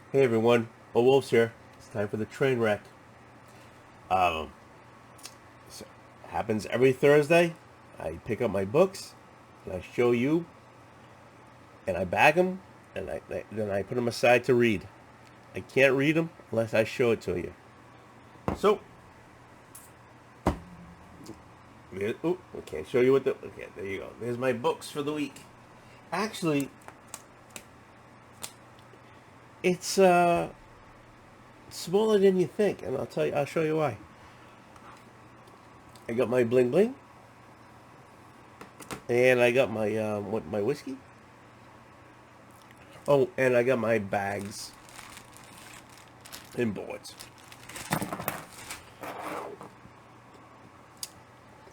Hey everyone, Wolf's here. It's time for the train wreck. Um, so happens every Thursday. I pick up my books and I show you, and I bag them, and then I put them aside to read. I can't read them unless I show it to you. So, I can't show you what the. Okay, there you go. There's my books for the week. Actually, it's smaller than you think, and I'll show you why. I got my bling bling, and I got my my whiskey. Oh, and I got my bags and boards.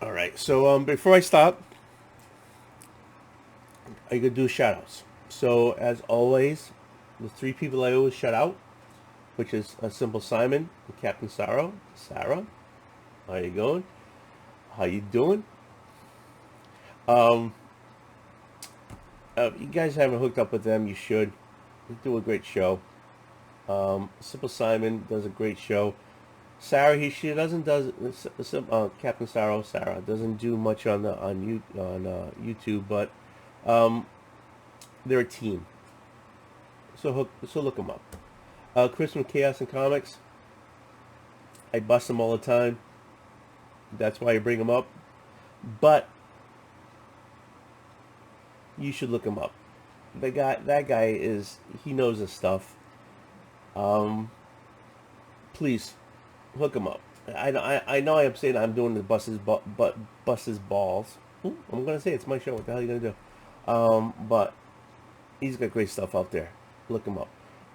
All right. So before I stop, I could do shout outs. So as always, the three people I always shout out, which is a Simple Simon and Captain Sorrow. Sarah, how you going? How you doing? Um, you guys haven't hooked up with them, you should. They do a great show. Simple Simon does a great show. Sarah, she does Captain Sorrow. Sarah doesn't do much on YouTube, but um, they're a team. So look them up. Chris from Chaos and Comics. I bust them all the time. That's why I bring them up. But you should look him up. That guy he knows his stuff. Um, please hook him up. I know I'm saying I'm doing the buses balls. I'm gonna say it's my show. What the hell are you gonna do? But he's got great stuff out there. Look him up.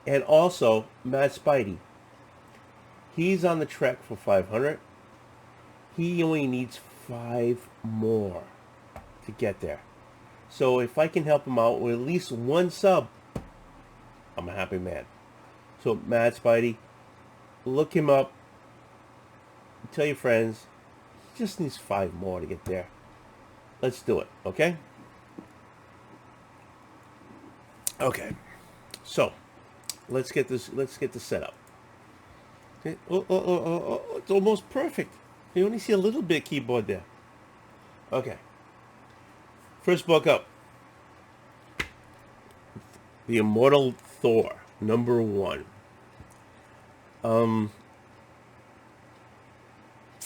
And also Matt Spidey. He's on the trek for 500. He only needs 5 more to get there. So if I can help him out with at least one sub, I'm a happy man. So Matt Spidey, look him up. Tell your friends. He just needs 5 more to get there. Let's do it, okay? Okay. So let's get this. Let's get this set up. Okay. It's almost perfect. You only see a little bit of keyboard there. Okay. First book up. The Immortal Thor, #1. Um,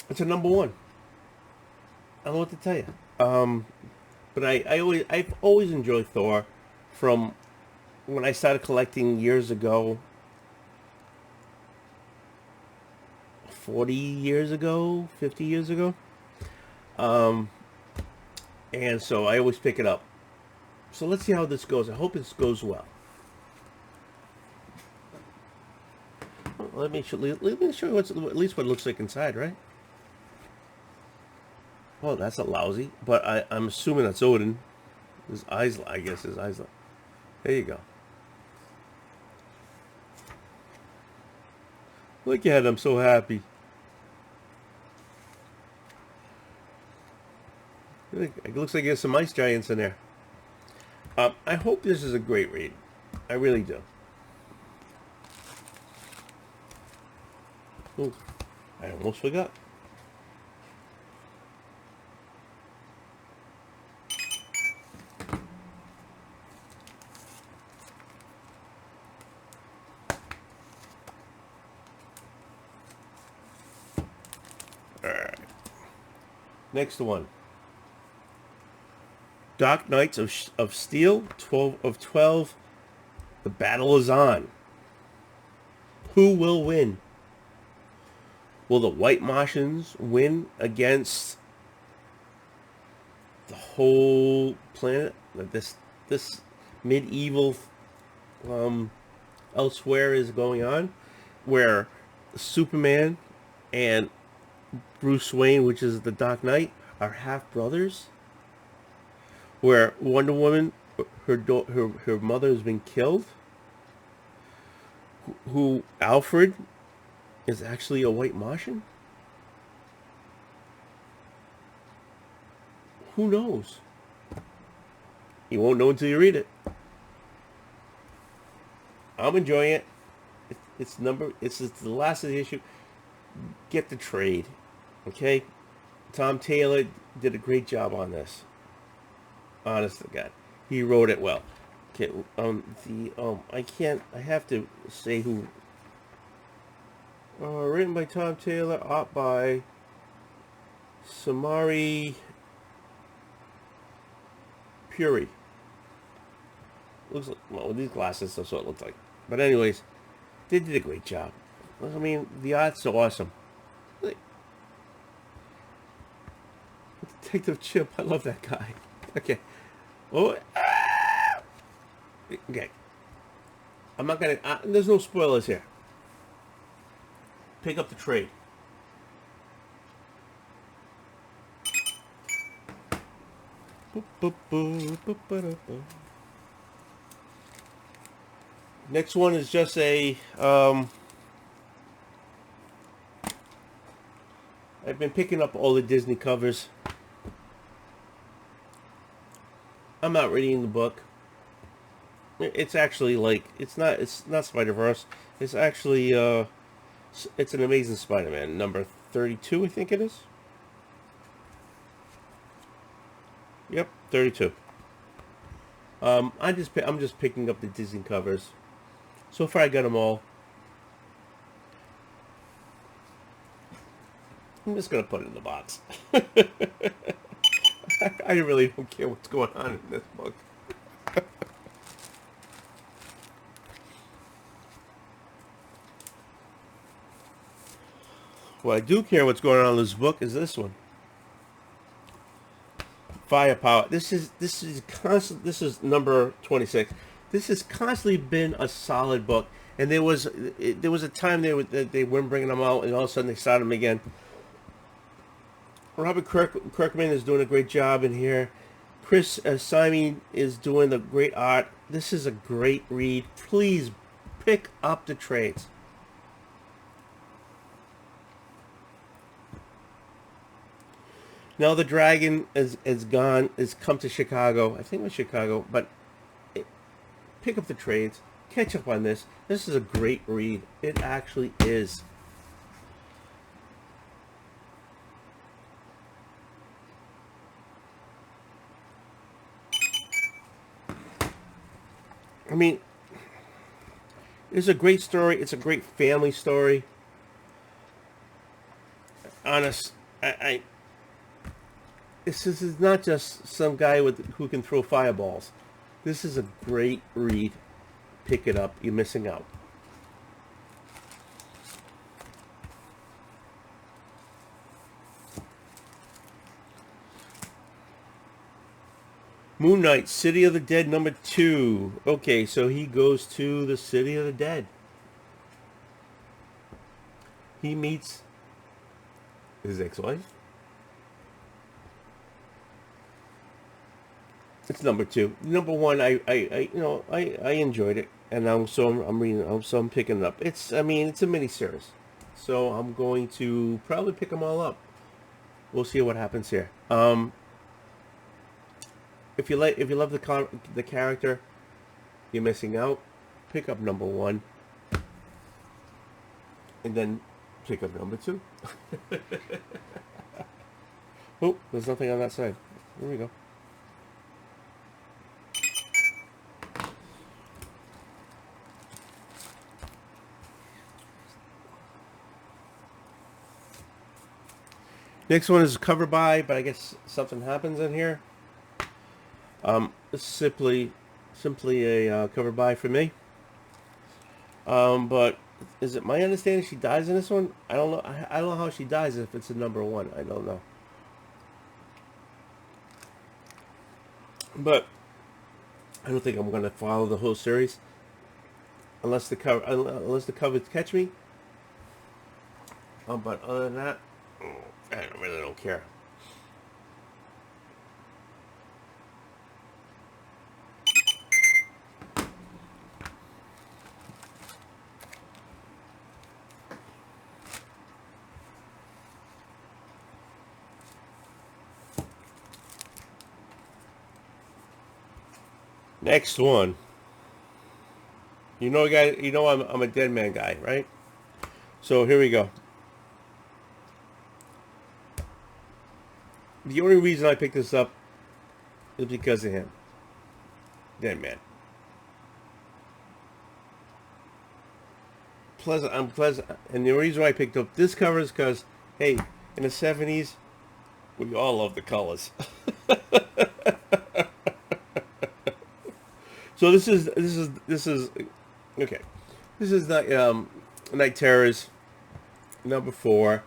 it's a #1. I don't know what to tell you. But I've always enjoyed Thor from when I started collecting years ago, 40 years ago, 50 years ago. Um, and so I always pick it up. So let's see how this goes. I hope this goes well. Let me show you what's at least what it looks like inside, right? Oh, that's a lousy. But I'm assuming that's Odin. His eyes, I guess his eyes. There you go. Look at him, so happy. It looks like there's some ice giants in there. I hope this is a great read. I really do. Oh, I almost forgot. All right. Next one. Dark Knights of Steel, 12 of 12. The battle is on. Who will win? Will the White Martians win against the whole planet? This medieval elsewhere is going on, where Superman and Bruce Wayne, which is the Dark Knight, are half brothers. Where Wonder Woman, her mother has been killed. Who Alfred is actually a White Martian. Who knows? You won't know until you read it. I'm enjoying it. It's the last of the issue. Get the trade, okay? Tom Taylor did a great job on this. Honest to God, he wrote it well. Okay, I can't. I have to say who. Written by Tom Taylor, art by Samari Puri. Looks like, well, with these glasses, that's what it looks like. But anyways, they did a great job. I mean, the art's awesome. Like, Detective Chip, I love that guy. Okay. Oh, okay. I'm not gonna. There's no spoilers here. Pick up the trade. Next one is just a. I've been picking up all the Disney covers. I'm not reading the book. It's actually like it's not Spider-Verse. It's actually it's an Amazing Spider-Man number 32, I think it is. Yep, 32. I'm just picking up the Disney covers. So far, I got them all. I'm just gonna put it in the box. I really don't care what's going on in this book. What I do care what's going on in this book is this one. Firepower. This is constant. This is number 26. This has constantly been a solid book, and there was a time they weren't bringing them out, and all of a sudden they started them again. Robert Kirkman is doing a great job in here. Chris Simon is doing the great art. This is a great read. Please pick up the trades. Now the dragon is gone. Is come to Chicago. I think it was Chicago, but pick up the trades. Catch up on this. This is a great read. It actually is. I mean, it's a great story. It's a great family story. Honest, this is not just some guy who can throw fireballs. This is a great read. Pick it up. You're missing out. Moon Knight, City of the Dead, number 2. Okay, so he goes to the City of the Dead. He meets his ex-wife. It's number 2. Number 1, I enjoyed it, and I'm picking it up. It's a miniseries, so I'm going to probably pick them all up. We'll see what happens here. If you love the character, you're missing out. Pick up number 1, and then pick up number 2. Oh, there's nothing on that side. Here we go. Next one is cover by, but I guess something happens in here. It's simply a cover by for me. But is it my understanding she dies in this one? I don't know. I don't know how she dies if it's a number 1. I don't know. But I don't think I'm going to follow the whole series unless the covers catch me. But other than that, I really don't care. Next one. You know, guy. You know, I'm a Dead Man guy, right? So here we go. The only reason I picked this up is because of him, Dead Man. Pleasant. I'm pleasant, and the reason why I picked up this cover is because, hey, in the '70s, we all love the colors. So this is okay. This is Night Terrors #4.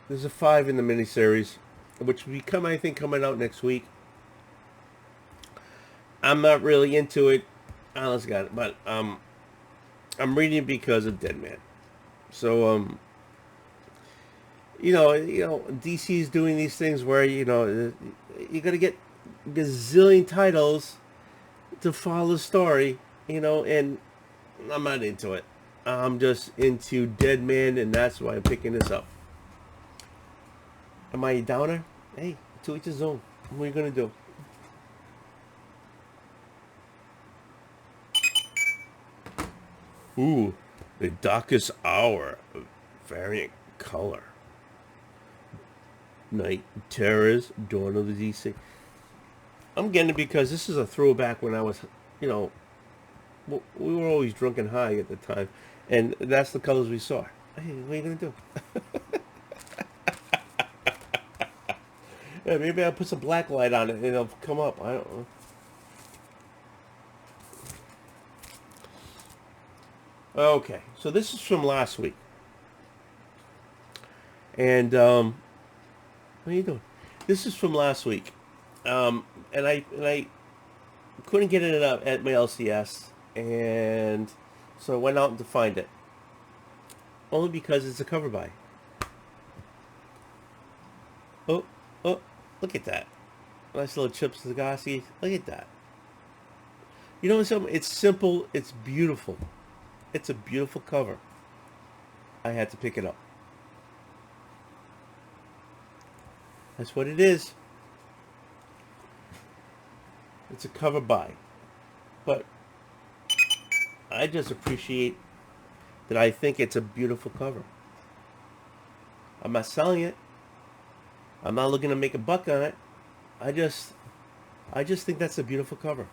There's a 5 in the miniseries, which will become, I think, coming out next week. I'm not really into it, honest God, but I'm reading it because of Dead Man. So DC's doing these things where you got to get gazillion titles to follow the story, and I'm not into it. I'm just into Dead Man, and that's why I'm picking this up. Am I a downer? Hey, to each his own. What are you gonna do? Ooh, the Darkest Hour, variant color. Night Terrors, Dawn of the DC. I'm getting it because this is a throwback when I was, we were always drunk and high at the time, and that's the colors we saw. Hey, what are you gonna do? Yeah, maybe I'll put some black light on it and it'll come up. I don't know. Okay, so this is from last week, and what are you doing? This is from last week, and I couldn't get it up at my LCS, and so I went out to find it. Only because it's a cover by. Oh, look at that. Nice little Chips Zagasse. Look at that. You know something? It's simple. It's beautiful. It's a beautiful cover. I had to pick it up. That's what it is. It's a cover by. But I just appreciate that I think it's a beautiful cover. I'm not selling it. I'm not looking to make a buck on it. I just think that's a beautiful cover.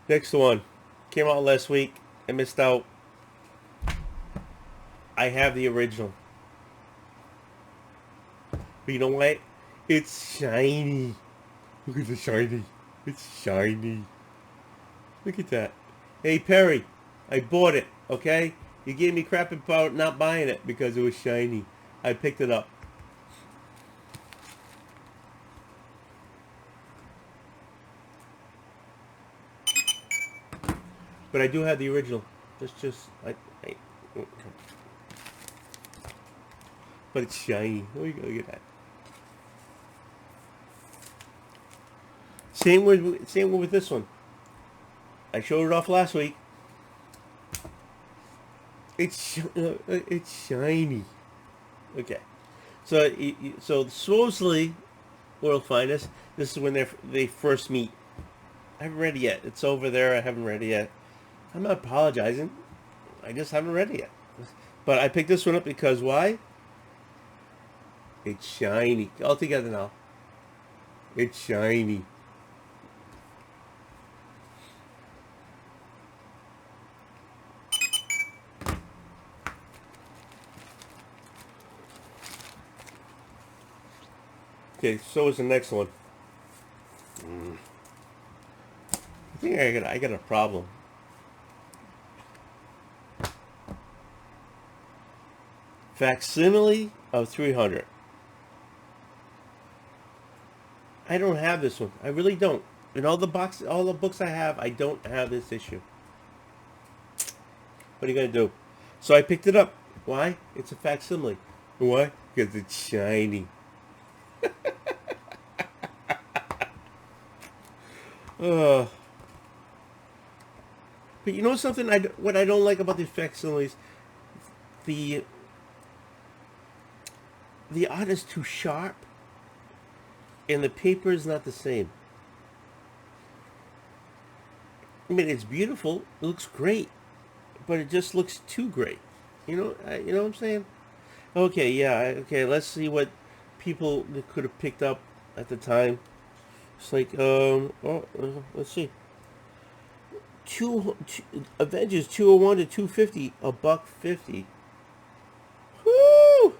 Next one. Came out last week. I missed out. I have the original. But you know what? It's shiny. Look at the shiny. It's shiny. Look at that. Hey, Perry, I bought it, okay? You gave me crap about not buying it because it was shiny. I picked it up. But I do have the original. But it's shiny. Look at that. Same with this one. I showed it off last week. It's shiny. Okay, so supposedly, World Finest. This is when they first meet. I haven't read it yet. It's over there. I haven't read it yet. I'm not apologizing. I just haven't read it yet. But I picked this one up because why? It's shiny. All together now. It's shiny. Okay, so is the next one. I think I got a problem. Facsimile of 300. I don't have this one. I really don't. In all the books I have, I don't have this issue. What are you gonna do? So I picked it up. Why? It's a facsimile. Why? Because it's shiny. But you know something? What I don't like about these facsimiles, the the art is too sharp, and the paper is not the same. I mean, it's beautiful. It looks great, but it just looks too great. You know what I'm saying? Okay, yeah, okay. Let's see what people could have picked up at the time. It's like, let's see. Two Avengers 201 to 250, a buck 50. Woo!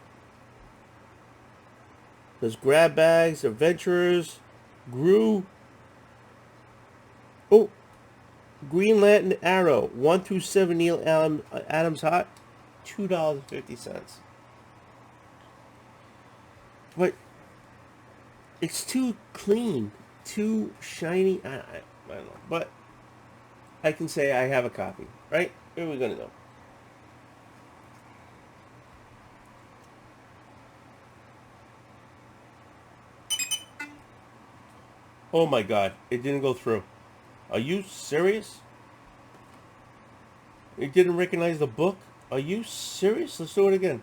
There's grab bags, adventurers, Gru. Oh, Green Lantern Arrow 1 through 7. Neil Adams Hot, $2.50. But it's too clean, too shiny. I don't know, but I can say I have a copy, right? Where are we gonna go? Oh my God! It didn't go through. Are you serious? It didn't recognize the book? Are you serious? Let's do it again.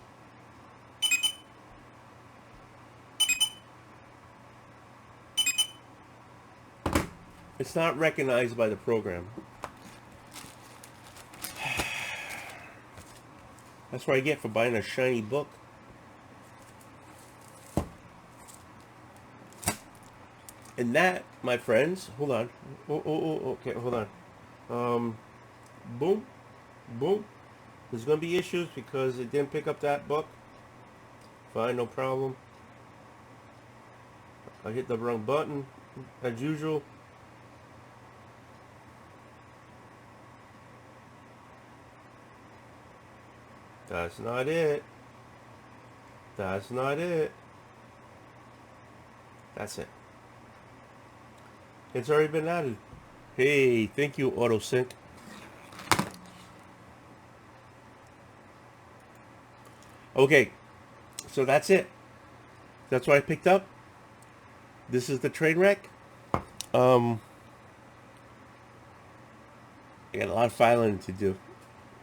It's not recognized by the program. That's what I get for buying a shiny book. And that, my friends, hold on. Okay, hold on. Boom, boom. There's going to be issues because it didn't pick up that book. Fine, no problem. I hit the wrong button, as usual. That's not it. That's not it. That's it. It's already been added. Hey, thank you, AutoSync. Okay, so that's it. That's what I picked up. This is the train wreck. I got a lot of filing to do.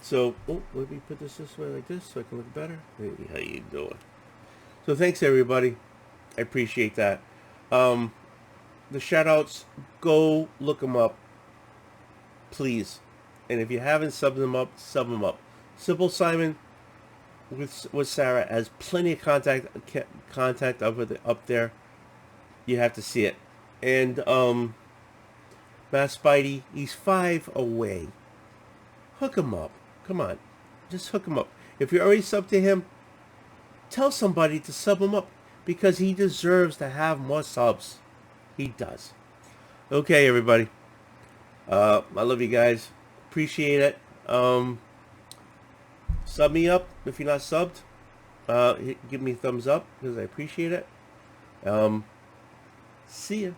So, let me put this way like this so I can look better. Hey, how you doing? So thanks everybody. I appreciate that. The shout outs, go look them up, please. And if you haven't subbed them up, sub them up. Simple Simon with Sarah has plenty of contact up there. You have to see it. And Mass Spidey, he's 5 away. Hook him up. Come on, just hook him up. If you already subbed to him, tell somebody to sub him up because he deserves to have more subs. He does. Okay, everybody. I love you guys. Appreciate it. Sub me up if you're not subbed. Give me a thumbs up because I appreciate it. See ya.